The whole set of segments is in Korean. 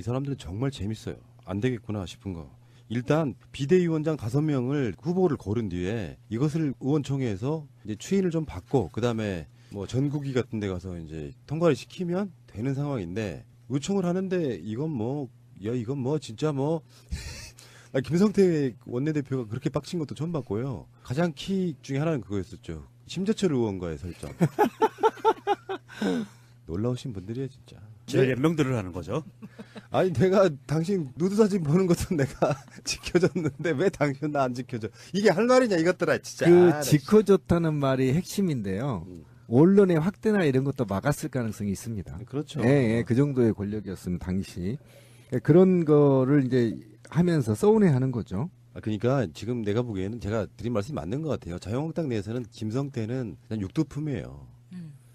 이 사람들은 정말 재밌어요. 안 되겠구나 싶은 거. 일단 비대위원장 5명을 후보를 고른 뒤에 이것을 의원총회에서 이제 추인을 좀 받고 그다음에 뭐 전국위 같은 데 가서 이제 통과를 시키면 되는 상황인데 요청을 하는데 이건 뭐 진짜 뭐 김성태 원내대표가 그렇게 빡친 것도 처음 봤고요. 가장 키 중에 하나는 그거였었죠. 심재철 의원과의 설정. 놀라우신 분들이에요 진짜. 제일 연명들을 하는 거죠. 아니 내가 당신 누드 사진 보는 것도 내가 지켜줬는데 왜 당신 나 안 지켜줘? 이게 할 말이냐 이것들아 진짜. 그 지켜줬다는 말이 핵심인데요. 언론의 확대나 이런 것도 막았을 가능성이 있습니다. 그렇죠. 예, 그 정도의 권력이었으면 당시 그런 거를 이제 하면서 서운해하는 거죠. 그러니까 지금 내가 보기에는 제가 드린 말씀이 맞는 것 같아요. 자유한국당 내에서는 김성태는 그냥 육두품이에요.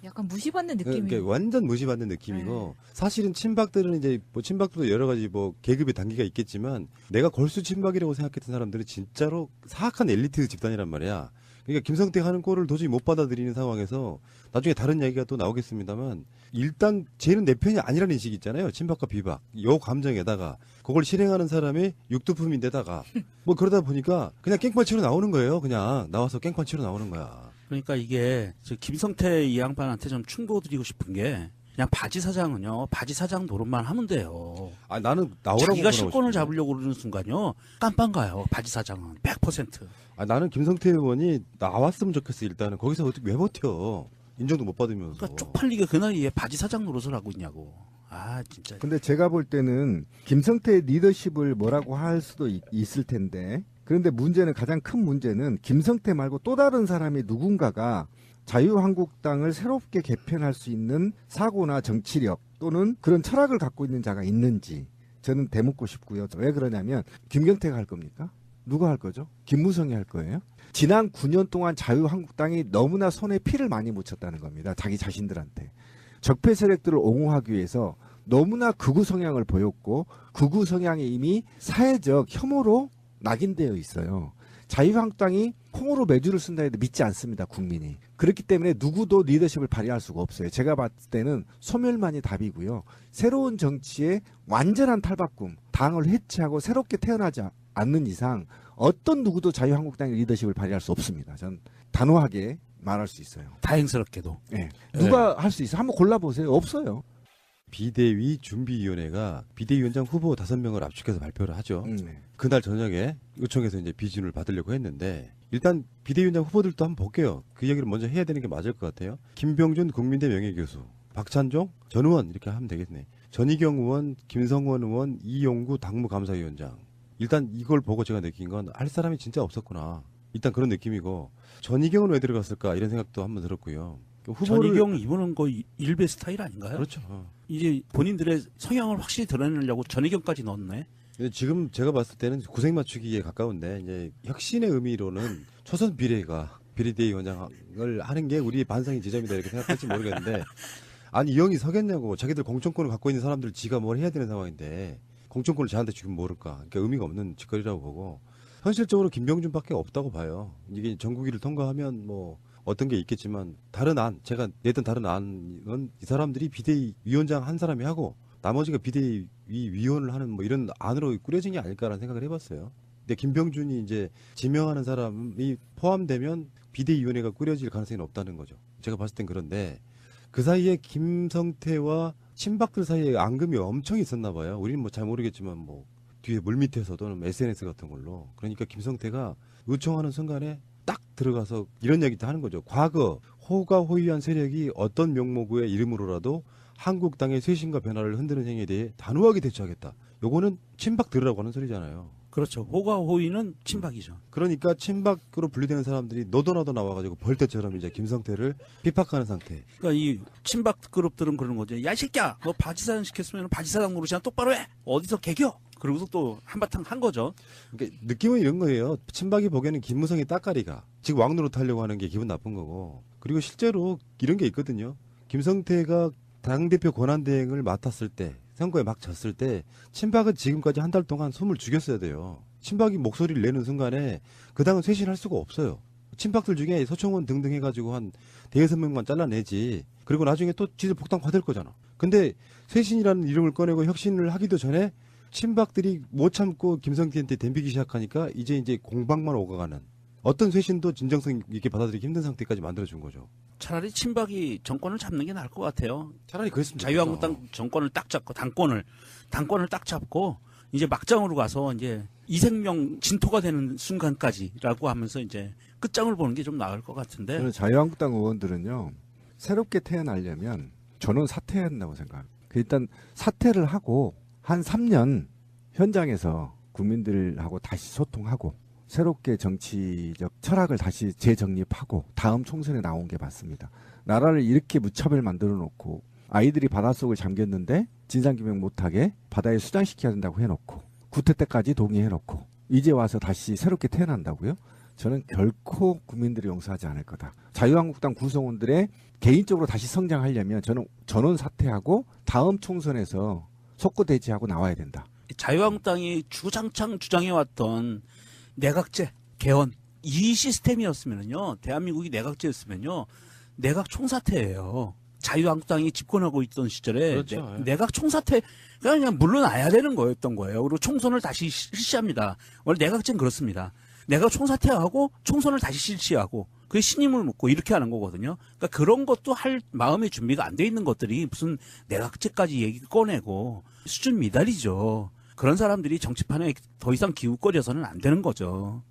약간 무시받는 느낌이. 그러니까 완전 무시받는 느낌이고 사실은 친박들은 이제 뭐 친박도 여러 가지 뭐 계급의 단계가 있겠지만 내가 골수 친박이라고 생각했던 사람들은 진짜로 사악한 엘리트 집단이란 말이야. 그러니까 김성태가 하는 꼴을 도저히 못 받아들이는 상황에서 나중에 다른 이야기가 또 나오겠습니다만 일단 쟤는 내 편이 아니라는 인식이 있잖아요. 친박과 비박. 요 감정에다가 그걸 실행하는 사람이 육두품인데다가 뭐 그러다 보니까 그냥 깽판 치러 나오는 거예요. 그냥 나와서 깽판 치러 나오는 거야. 그러니까 이게 김성태 이 양반한테 좀 충고드리고 싶은 게 그냥 바지 사장은요. 바지 사장 노릇만 하면 돼요. 아 나는 나오라고 자기가 실권을 잡으려고 그러는 순간요. 깜빵 가요. 바지 사장은 100%. 아 나는 김성태 의원이 나왔으면 좋겠어. 일단은 거기서 어떻게 왜 버텨? 인정도 못 받으면서. 그러니까 쪽팔리게 그 나이에 바지 사장 노릇을 하고 있냐고. 아 진짜. 근데 제가 볼 때는 김성태의 리더십을 뭐라고 할 수도 있을 텐데 그런데 문제는 가장 큰 문제는 김성태 말고 또 다른 사람이 누군가가 자유한국당을 새롭게 개편할 수 있는 사고나 정치력 또는 그런 철학을 갖고 있는 자가 있는지 저는 되묻고 싶고요. 왜 그러냐면 김경태가 할 겁니까? 누가 할 거죠? 김무성이 할 거예요? 지난 9년 동안 자유한국당이 너무나 손에 피를 많이 묻혔다는 겁니다. 자기 자신들한테. 적폐 세력들을 옹호하기 위해서 너무나 극우 성향을 보였고 극우 성향이 이미 사회적 혐오로 낙인되어 있어요. 자유한국당이 콩으로 매주를 쓴다 해도 믿지 않습니다. 국민이. 그렇기 때문에 누구도 리더십을 발휘할 수가 없어요. 제가 봤을 때는 소멸만이 답이고요. 새로운 정치의 완전한 탈바꿈, 당을 해체하고 새롭게 태어나지 않는 이상 어떤 누구도 자유한국당의 리더십을 발휘할 수 없습니다. 전 단호하게 말할 수 있어요. 다행스럽게도. 네. 누가 할 수 있어요? 한번 골라보세요. 없어요. 비대위 준비위원회가 비대위원장 후보 5명을 압축해서 발표를 하죠. 그날 저녁에 요청해서 이제 비준을 받으려고 했는데 일단 비대위원장 후보들도 한번 볼게요. 그 얘기를 먼저 해야 되는 게 맞을 것 같아요. 김병준 국민대 명예교수, 박찬종 전 의원 이렇게 하면 되겠네. 전희경 의원, 김성원 의원, 이용구 당무감사위원장. 일단 이걸 보고 제가 느낀 건 할 사람이 진짜 없었구나. 일단 그런 느낌이고 전희경은 왜 들어갔을까 이런 생각도 한번 들었고요. 전희경 이분은 거의 일베 스타일 아닌가요? 그렇죠. 이제 본인들의 성향을 확실히 드러내려고 전희경까지 넣었네. 지금 제가 봤을 때는 구색 맞추기에 가까운데 이제 혁신의 의미로는 초선 비례대위원장을 하는 게 우리의 반상의 지점이다 이렇게 생각할지 모르겠는데 아니 이 형이 서겠냐고. 자기들 공천권을 갖고 있는 사람들 지가 뭘 해야 되는 상황인데 공천권을 저한테 주면 모를까. 그러니까 의미가 없는 짓거리라고 보고 현실적으로 김병준밖에 없다고 봐요. 이게 전국위를 통과하면 뭐 어떤 게 있겠지만 다른 안, 제가 냈던 다른 안은 이 사람들이 비대위 위원장 한 사람이 하고 나머지가 비대위 위원을 하는 뭐 이런 안으로 꾸려진 게 아닐까라는 생각을 해봤어요. 근데 김병준이 이제 지명하는 사람이 포함되면 비대위원회가 꾸려질 가능성이 없다는 거죠. 제가 봤을 땐 그런데 그 사이에 김성태와 친박들 사이에 앙금이 엄청 있었나 봐요. 우리는 뭐 잘 모르겠지만 뭐 뒤에 물밑에서 또는 SNS 같은 걸로. 그러니까 김성태가 요청하는 순간에 딱 들어가서 이런 얘기도 하는 거죠. 과거 호가 호위한 세력이 어떤 명목의 이름으로라도 한국당의 쇄신과 변화를 흔드는 행위에 대해 단호하게 대처하겠다. 요거는 친박 들으라고 하는 소리잖아요. 그렇죠. 호가 호위는 친박이죠. 그러니까 친박으로 분류되는 사람들이 너도나도 나와가지고 벌떼처럼 이제 김성태를 비박하는 상태. 그러니까 이 친박 그룹들은 그러는 거죠. 야, 이 새끼야! 너 바지사장 시켰으면 바지사장 노릇이나 똑바로 해! 어디서 개겨! 그러고서 또 한바탕 한 거죠. 그러니까 느낌은 이런 거예요. 친박이 보기에는 김무성이 따까리가 지금 왕노릇 하려고 하는 게 기분 나쁜 거고. 그리고 실제로 이런 게 있거든요. 김성태가 당대표 권한대행을 맡았을 때 선거에 막 졌을 때 친박은 지금까지 한 달 동안 숨을 죽였어야 돼요. 친박이 목소리를 내는 순간에 그 당은 쇄신할 수가 없어요. 친박들 중에 서청원 등등 해가지고 한 5-6명만 잘라내지. 그리고 나중에 또 지들 복당 받을 거잖아. 근데 쇄신이라는 이름을 꺼내고 혁신을 하기도 전에 친박들이 못 참고 김성태한테 덤비기 시작하니까 이제 공방만 오가가는 어떤 쇄신도 진정성 있게 받아들이기 힘든 상태까지 만들어준 거죠. 차라리 친박이 정권을 잡는 게 나을 것 같아요. 차라리 그랬으면 좋겠다. 자유한국당 정권을 딱 잡고 당권을 딱 잡고 이제 막장으로 가서 이제 이생명 진토가 되는 순간까지라고 하면서 이제 끝장을 보는 게 좀 나을 것 같은데. 저는 자유한국당 의원들은요, 새롭게 태어나려면 저는 사퇴해야 한다고 생각합니다. 일단 사퇴를 하고 한 3년 현장에서 국민들하고 다시 소통하고 새롭게 정치적 철학을 다시 재정립하고 다음 총선에 나온 게 맞습니다. 나라를 이렇게 무차별 만들어 놓고 아이들이 바닷속을 잠겼는데 진상규명 못하게 바다에 수장시켜야 된다고 해놓고 구태 때까지 동의해놓고 이제 와서 다시 새롭게 태어난다고요? 저는 결코 국민들이 용서하지 않을 거다. 자유한국당 구성원들의 개인적으로 다시 성장하려면 저는 전원 사퇴하고 다음 총선에서 속고대지하고 나와야 된다. 자유한국당이 주장창 주장해왔던 내각제, 개헌 이 시스템이었으면요, 대한민국이 내각제였으면요, 내각 총사퇴예요. 자유한국당이 집권하고 있던 시절에 그렇죠. 내각 총사퇴가 그냥 물러나야 되는 거였던 거예요. 그리고 총선을 다시 실시합니다. 원래 내각제는 그렇습니다. 내각 총사퇴하고 총선을 다시 실시하고 그 신임을 묻고 이렇게 하는 거거든요. 그러니까 그런 것도 할 마음의 준비가 안 돼 있는 것들이 무슨 내각제까지 얘기 꺼내고 수준 미달이죠. 그런 사람들이 정치판에 더 이상 기웃거려서는 안 되는 거죠.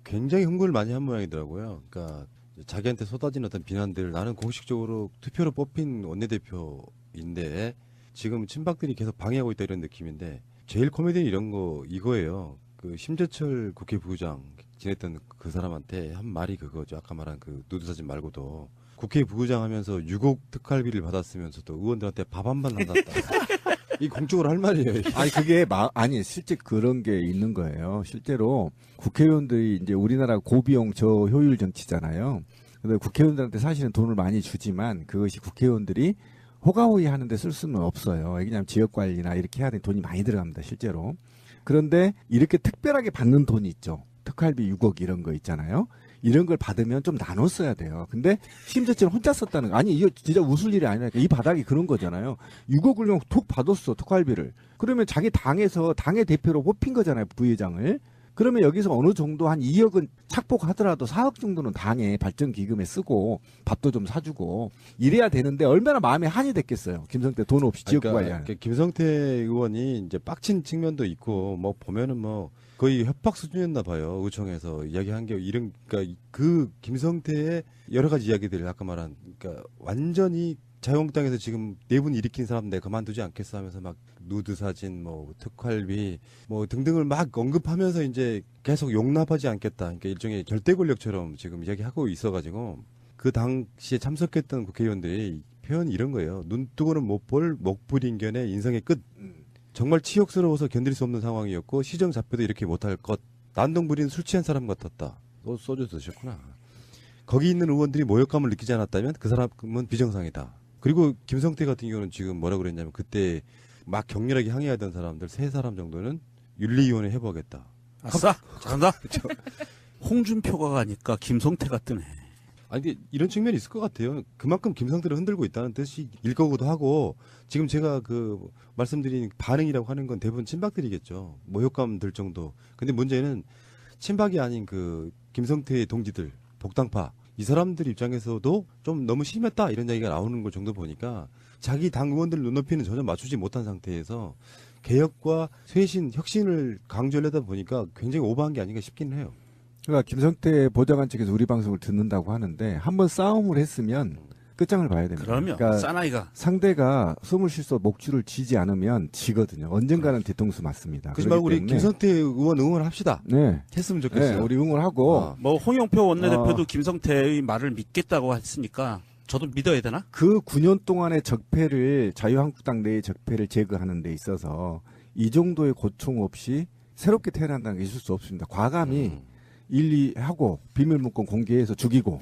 굉장히 흥분을 많이 한 모양이더라고요. 그러니까 자기한테 쏟아진 어떤 비난들, 나는 공식적으로 투표로 뽑힌 원내대표인데 지금 친박들이 계속 방해하고 있다 이런 느낌인데, 제일 코미디는 이거예요. 그 심재철 국회 부의장 지냈던 그 사람한테 한 말이 그거죠. 아까 말한 그 누드사진 말고도 국회 부의장 하면서 6억 특활비를 받았으면서도 의원들한테 밥 한 번 한다. 이 공적으로 할 말이에요. 이게. 아니 그게 아니 실제 그런 게 있는 거예요. 실제로 국회의원들이 이제 우리나라 고비용 저효율 정치잖아요. 근데 국회의원들한테 사실은 돈을 많이 주지만 그것이 국회의원들이 호가호위 하는데 쓸 수는 없어요. 왜냐하면 지역 관리나 이렇게 해야 되는 돈이 많이 들어갑니다. 실제로. 그런데 이렇게 특별하게 받는 돈이 있죠. 특활비 6억 이런 거 있잖아요. 이런 걸 받으면 좀 나눠 써야 돼요. 근데 심재철 혼자 썼다는 거. 아니 이거 진짜 웃을 일이 아니라니까. 이 바닥이 그런 거잖아요. 6억을 툭 받았어. 특활비를. 그러면 자기 당에서 당의 대표로 뽑힌 거잖아요. 부회장을. 그러면 여기서 어느 정도 한 2억은 착복하더라도 4억 정도는 당의 발전기금에 쓰고 밥도 좀 사주고 이래야 되는데 얼마나 마음에 한이 됐겠어요. 김성태 돈 없이 지역구 관리하는. 그러니까 김성태 의원이 이제 빡친 측면도 있고 뭐 보면은 뭐 거의 협박 수준이었나 봐요. 의총에서 이야기한 게 이런, 그러니까 그 김성태의 여러 가지 이야기들 아까 말한, 그러니까 완전히 자유한국당에서 지금 내분 일으킨 사람 내가 그만두지 않겠어 하면서 막 누드 사진, 뭐 특활비, 뭐 등등을 막 언급하면서 이제 계속 용납하지 않겠다. 그러니까 일종의 절대 권력처럼 지금 이야기하고 있어가지고 그 당시에 참석했던 국회의원들이 표현이 이런 거예요. 눈 뜨고는 못 볼 목불인견의 인성의 끝. 정말 치욕스러워서 견딜 수 없는 상황이었고 시정 잡혀도 이렇게 못할 것. 난동 부리는 술 취한 사람 같았다. 너 소주 드셨구나. 거기 있는 의원들이 모욕감을 느끼지 않았다면 그 사람은 비정상이다. 그리고 김성태 같은 경우는 지금 뭐라 그랬냐면 그때 막 격렬하게 항의하던 사람들 3사람 정도는 윤리위원회 해보겠다. 아싸! 잘한다! 홍준표가 가니까 김성태가 뜨네. 아니 근데 이런 측면이 있을 것 같아요. 그만큼 김성태를 흔들고 있다는 뜻일 거기도 하고, 지금 제가 그 말씀드린 반응이라고 하는 건 대부분 친박들이겠죠. 모욕감 들 정도. 근데 문제는 친박이 아닌 그 김성태의 동지들, 복당파, 이 사람들 입장에서도 좀 너무 심했다 이런 얘기가 나오는 걸 정도 보니까 자기 당 의원들 눈높이는 전혀 맞추지 못한 상태에서 개혁과 쇄신, 혁신을 강조하려다 보니까 굉장히 오버한 게 아닌가 싶긴 해요. 그러니까 김성태 보좌관 측에서 우리 방송을 듣는다고 하는데 한번 싸움을 했으면 끝장을 봐야 됩니다. 그러면 그러니까 사나이가 상대가 숨을 쉴 수 목줄을 쥐지 않으면 지거든요. 언젠가는 뒤통수 맞습니다. 그러지 말고 우리 김성태 의원 응원합시다. 네, 했으면 좋겠어요. 네, 우리 응원하고 뭐 홍영표 원내대표도 김성태의 말을 믿겠다고 했으니까 저도 믿어야 되나? 그 9년 동안의 적폐를 자유한국당 내의 적폐를 제거하는 데 있어서 이 정도의 고통 없이 새롭게 태어난다는 게 있을 수 없습니다. 과감히 일리하고 비밀문건 공개해서 죽이고.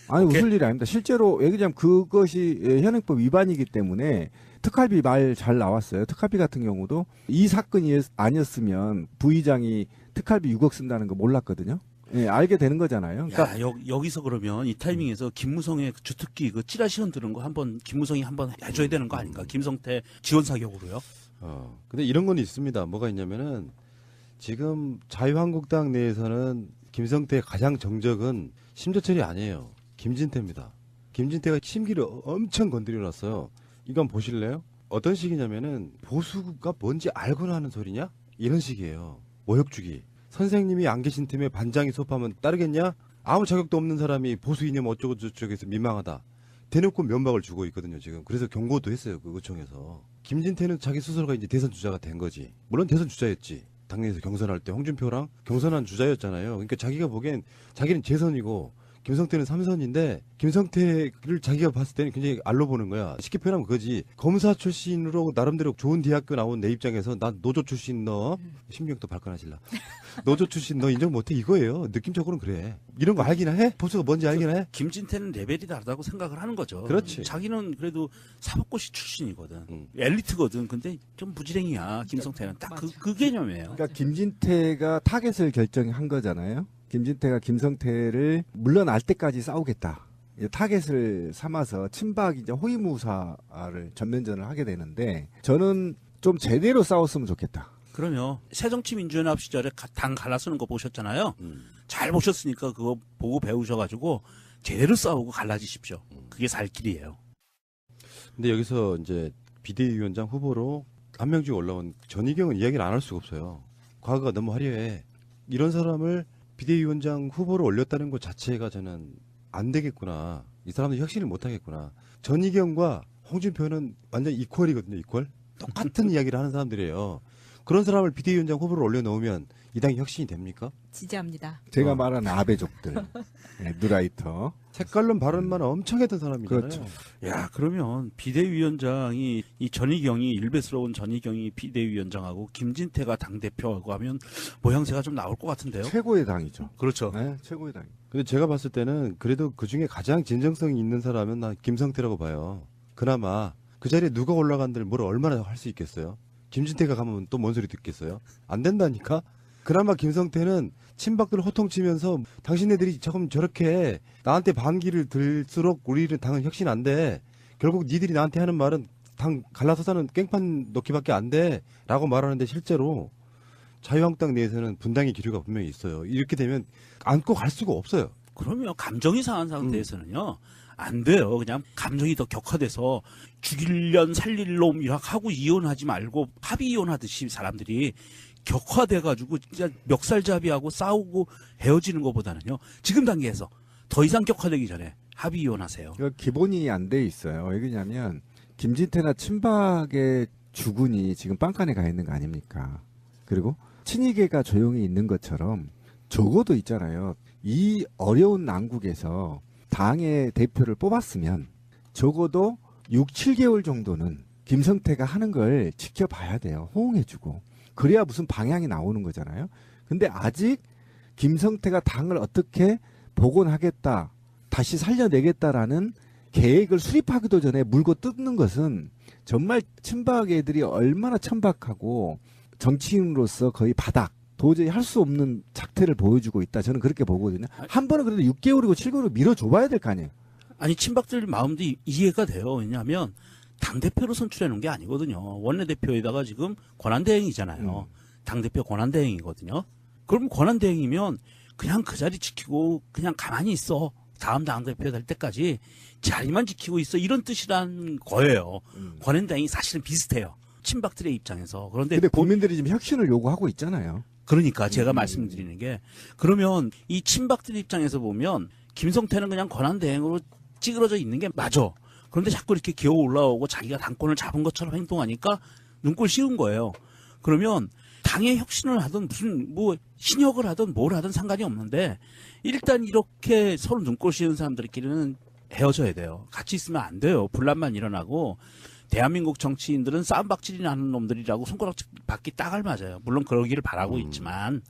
아니 웃을 일이 아닙니다. 실제로 얘기하자면 그것이 현행법 위반이기 때문에 특활비 말 잘 나왔어요. 특활비 같은 경우도 이 사건이 아니었으면 부의장이 특활비 6억 쓴다는 거 몰랐거든요. 예, 알게 되는 거잖아요. 그러니까 여기서 그러면 이 타이밍에서 김무성의 그 주특기 그 찌라시언 들은 거 한번 김무성이 한번 해줘야 되는 거 아닌가? 김성태 지원 사격으로요. 근데 이런 건 있습니다. 뭐가 있냐면은 지금 자유한국당 내에서는 김성태의 가장 정적은 심재철이 아니에요. 김진태입니다. 김진태가 심기를 엄청 건드려놨어요. 이건 보실래요? 어떤 식이냐면은 보수가 뭔지 알고나 하는 소리냐? 이런 식이에요. 모욕주기. 선생님이 안 계신 틈에 반장이 수업하면 따르겠냐? 아무 자격도 없는 사람이 보수 이념 어쩌고 저쩌고해서 민망하다. 대놓고 면박을 주고 있거든요, 지금. 그래서 경고도 했어요, 그 의총에서. 김진태는 자기 스스로가 이제 대선 주자가 된 거지. 물론 대선 주자였지. 당내에서 경선할 때 홍준표랑 경선한 주자였잖아요. 그러니까 자기가 보기엔 자기는 재선이고 김성태는 3선인데 김성태를 자기가 봤을 때는 굉장히 알로 보는 거야. 쉽게 표현하면 그거지. 검사 출신으로 나름대로 좋은 대학교 나온 내 입장에서 난 노조 출신 너 신경도 발끈하실라. 노조 출신 너 인정 못해 이거예요. 느낌적으로는 그래. 이런 거 알기나 해? 보수가 뭔지 알기나 해? 김진태는 레벨이 다르다고 생각을 하는 거죠. 그렇지. 자기는 그래도 사법고시 출신이거든. 엘리트거든. 근데 좀 무지랭이야. 김성태는 딱 그 개념이에요. 그러니까 김진태가 타겟을 결정한 거잖아요. 김진태가 김성태를 물러날 때까지 싸우겠다. 이제 타겟을 삼아서 친박 이제 호위무사를 전면전을 하게 되는데 저는 좀 제대로 싸웠으면 좋겠다. 그러면 새정치민주연합 시절에 당 갈라쓰는 거 보셨잖아요. 잘 보셨으니까 그거 보고 배우셔가지고 제대로 싸우고 갈라지십시오. 그게 살 길이에요. 근데 여기서 이제 비대위원장 후보로 한 명 중 올라온 전희경은 이야기를 안 할 수가 없어요. 과거가 너무 화려해. 이런 사람을 비대위원장 후보로 올렸다는 것 자체가 저는 안 되겠구나. 이 사람들 혁신을 못 하겠구나. 전희경과 홍준표는 완전 이퀄이거든요. 이퀄. 똑같은 이야기를 하는 사람들이에요. 그런 사람을 비대위원장 후보로 올려놓으면 이 당이 혁신이 됩니까? 지지합니다. 제가 말한 아베족들, 네, 누라이터. 색깔론 발언만 엄청 했던 사람이잖아요. 그렇죠. 야, 그러면 비대위원장이 이 전희경이 일베스러운 전희경이 비대위원장하고 김진태가 당대표하고 하면 모양새가 좀 나올 것 같은데요. 최고의 당이죠. 그렇죠. 네, 최고의 당. 근데 제가 봤을 때는 그래도 그 중에 가장 진정성이 있는 사람은 난 김성태라고 봐요. 그나마 그 자리에 누가 올라간들 뭘 얼마나 할 수 있겠어요? 김진태가 가면 또 뭔 소리 듣겠어요? 안 된다니까? 그나마 김성태는 친박들 호통치면서 당신네들이 조금 저렇게 나한테 반기를 들수록 우리는 당은 혁신 안 돼. 결국 니들이 나한테 하는 말은 당 갈라서사는 깽판 넣기밖에 안 돼. 라고 말하는데 실제로 자유한국당 내에서는 분당의 기류가 분명히 있어요. 이렇게 되면 안고 갈 수가 없어요. 그러면 감정이 상한 상태에서는요. 안 돼요. 그냥 감정이 더 격화돼서 죽일년 살릴 놈이라 하고 이혼하지 말고 합의 이혼하듯이 사람들이 격화돼가지고 진짜 멱살잡이하고 싸우고 헤어지는 것보다는요. 지금 단계에서 더 이상 격화되기 전에 합의 이혼하세요. 그 기본이 안 돼 있어요. 왜 그러냐면 김진태나 친박의 주군이 지금 빵간에 가 있는 거 아닙니까? 그리고 친이계가 조용히 있는 것처럼 적어도 있잖아요. 이 어려운 난국에서 당의 대표를 뽑았으면 적어도 6, 7개월 정도는 김성태가 하는 걸 지켜봐야 돼요. 호응해주고. 그래야 무슨 방향이 나오는 거잖아요. 근데 아직 김성태가 당을 어떻게 복원하겠다, 다시 살려내겠다라는 계획을 수립하기도 전에 물고 뜯는 것은 정말 친박 애들이 얼마나 천박하고 정치인으로서 거의 바닥, 도저히 할 수 없는 작태를 보여주고 있다. 저는 그렇게 보거든요. 한 번은 그래도 6개월이고 7개월을 밀어줘봐야 될 거 아니에요. 아니 친박들 마음도 이해가 돼요. 왜냐하면 당대표로 선출해 놓은 게 아니거든요. 원내대표에다가 지금 권한대행이잖아요. 당대표 권한대행이거든요. 그럼 권한대행이면 그냥 그 자리 지키고 그냥 가만히 있어. 다음 당대표 될 때까지 자리만 지키고 있어. 이런 뜻이란 거예요. 권한대행이 사실은 비슷해요. 친박들의 입장에서. 근데 국민들이 지금 혁신을 요구하고 있잖아요. 그러니까 제가 말씀드리는 게 그러면 이 친박들 입장에서 보면 김성태는 그냥 권한대행으로 찌그러져 있는 게 맞아. 그런데 자꾸 이렇게 기어 올라오고 자기가 당권을 잡은 것처럼 행동하니까 눈꼴 씌운 거예요. 그러면 당의 혁신을 하든 무슨 뭐 신혁을 하든 뭘 하든 상관이 없는데 일단 이렇게 서로 눈꼴 씌운 사람들끼리는 헤어져야 돼요. 같이 있으면 안 돼요. 분란만 일어나고 대한민국 정치인들은 싸움박질이 나는 놈들이라고 손가락받기 딱 알맞아요. 물론 그러기를 바라고 있지만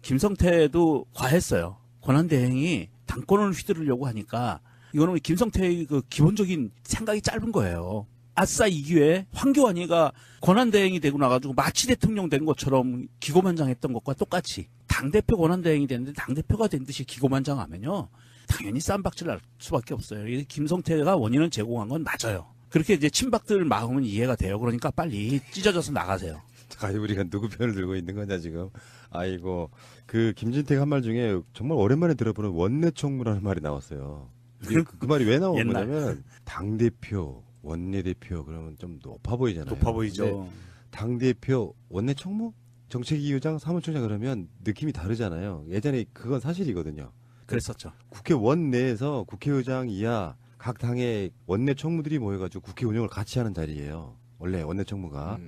김성태도 과했어요. 권한대행이 당권을 휘두르려고 하니까 이거는 김성태의 그 기본적인 생각이 짧은 거예요. 아싸 이 기회에 황교안이가 권한대행이 되고 나가지고 마치 대통령 된 것처럼 기고만장했던 것과 똑같이 다 당대표 권한대행이 됐는데 당대표가 된 듯이 기고만장하면요. 당연히 쌈박질 날 수밖에 없어요. 이 김성태가 원인을 제공한 건 맞아요. 그렇게 이제 친박들 마음은 이해가 돼요. 그러니까 빨리 찢어져서 나가세요. 아니 우리가 누구 편을 들고 있는 거냐 지금. 아이고 그 김진태가 한 말 중에 정말 오랜만에 들어보는 원내 총무라는 말이 나왔어요. 그 말이 왜 나온 옛날. 거냐면 당 대표, 원내 대표 그러면 좀 높아 보이잖아요. 높아 보이죠. 당 대표, 원내 총무, 정책위 의장, 사무총장 그러면 느낌이 다르잖아요. 예전에 그건 사실이거든요. 그랬었죠. 국회원 내에서 국회의장 이하 각 당의 원내 총무들이 모여가지고 국회 운영을 같이 하는 자리예요. 원래 원내 총무가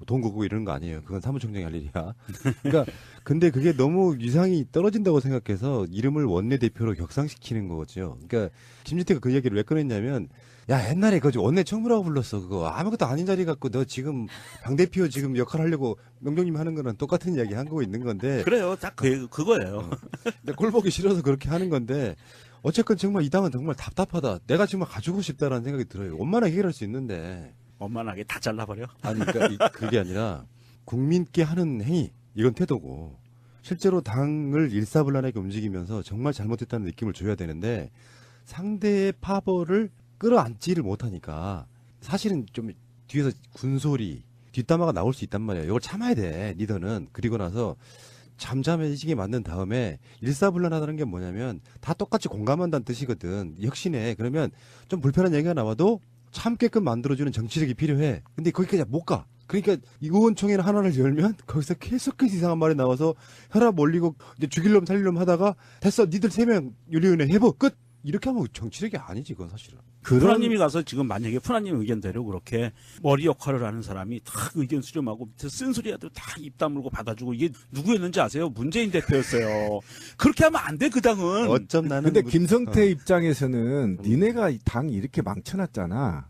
돈 걷고 이러는 거 아니에요. 그건 사무총장이 할 일이야. 그러니까 근데 그게 너무 위상이 떨어진다고 생각해서 이름을 원내 대표로 격상시키는 거죠. 그러니까 김진태가 그 얘기를 왜 꺼냈냐면 야 옛날에 그 원내 총무라고 불렀어. 그거 아무것도 아닌 자리 갖고 너 지금 당 대표 지금 역할 하려고 명령님 하는 거랑 똑같은 이야기 한 거고 있는 건데. 그래요. 딱 그거예요. 근데 꼴 보기 싫어서 그렇게 하는 건데 어쨌건 정말 이 당은 정말 답답하다. 내가 정말 가지고 싶다라는 생각이 들어요. 원만하게 해결할 수 있는데. 원만하게 다 잘라버려. 아니 그러니까 그게 아니라 국민께 하는 행위 이건 태도고 실제로 당을 일사불란하게 움직이면서 정말 잘못했다는 느낌을 줘야 되는데 상대의 파벌을 끌어안지를 못하니까 사실은 좀 뒤에서 군소리 뒷담화가 나올 수 있단 말이에요. 이걸 참아야 돼 리더는. 그리고 나서 잠잠해지게 만든 다음에 일사불란하다는 게 뭐냐면 다 똑같이 공감한다는 뜻이거든. 혁신에. 그러면 좀 불편한 얘기가 나와도 참게끔 만들어주는 정치력이 필요해. 근데 거기까지 못 가. 그러니까 이 의원총회를 하나를 열면 거기서 계속해서 이상한 말이 나와서 혈압 올리고 이제 죽일놈 살릴놈 하다가 됐어 니들 3명 윤리위원회 해보 끝. 이렇게 하면 정치력이 아니지 그건 사실은. 푸나님이 가서 지금 만약에 푸나님 의견대로 그렇게 머리 역할을 하는 사람이 다 의견 수렴하고 밑에 쓴소리라도 다 입 다물고 받아주고 이게 누구였는지 아세요? 문재인 대표였어요. 그렇게 하면 안 돼 그 당은. 어쩜 나는 근데 김성태 입장에서는 니네가 이 당 이렇게 망쳐놨잖아.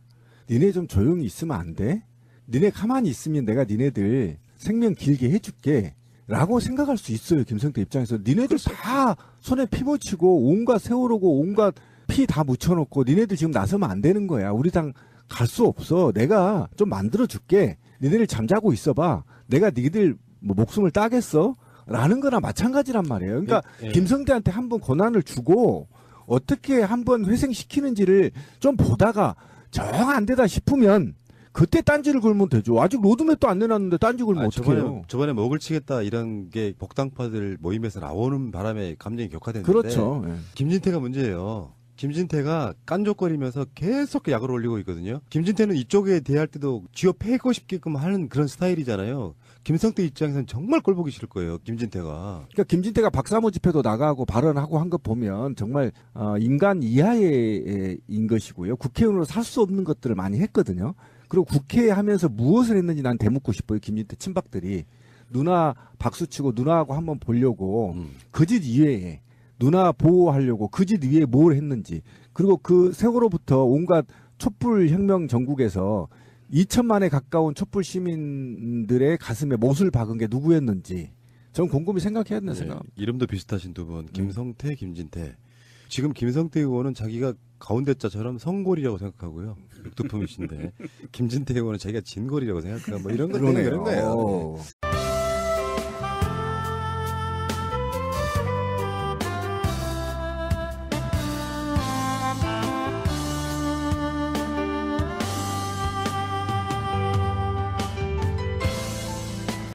니네 좀 조용히 있으면 안 돼? 니네 가만히 있으면 내가 니네들 생명 길게 해줄게. 라고 생각할 수 있어요. 김성태 입장에서. 니네들 다 손에 피 묻히고 온갖 세월호고 온갖 피 다 묻혀놓고 니네들 지금 나서면 안 되는 거야. 우리 당 갈 수 없어. 내가 좀 만들어줄게. 니네들 잠자고 있어봐. 내가 니들 뭐 목숨을 따겠어? 라는 거나 마찬가지란 말이에요. 그러니까 예, 예. 김성태한테 한번 권한을 주고 어떻게 한번 회생시키는지를 좀 보다가 정 안 되다 싶으면 그때 딴지를 걸면 되죠. 아직 로드맵도 안 내놨는데 딴지 걸면 어떡해요. 저번에 목을 치겠다 이런 게 복당파들 모임에서 나오는 바람에 감정이 격화됐는데 그렇죠. 예. 김진태가 문제예요. 김진태가 깐족거리면서 계속 약을 올리고 있거든요. 김진태는 이쪽에 대할 때도 쥐어 패고 싶게끔 하는 그런 스타일이잖아요. 김성태 입장에서는 정말 꼴보기 싫을 거예요. 김진태가. 그러니까 김진태가 박사모 집회도 나가고 발언하고 한 거 보면 정말 인간 이하인 것이고요. 국회의원으로 살 수 없는 것들을 많이 했거든요. 그리고 국회에 하면서 무엇을 했는지 난 대묻고 싶어요. 김진태 친박들이. 누나 박수치고 누나하고 한번 보려고 그 짓 이외에 누나 보호하려고 그 짓 위에 뭘 했는지. 그리고 그 세월호부터 온갖 촛불 혁명 전국에서 2천만에 가까운 촛불 시민들의 가슴에 못을 박은 게 누구였는지 전 곰곰이 생각해야 된다 생각. 이름도 비슷하신 두 분. 김성태, 김진태. 지금 김성태 의원은 자기가 가운데 자처럼 성골이라고 생각하고요. 육두품이신데 김진태 의원은 자기가 진골이라고 생각하고 뭐 이런 것 때문에 그런 거예요. 그러네요.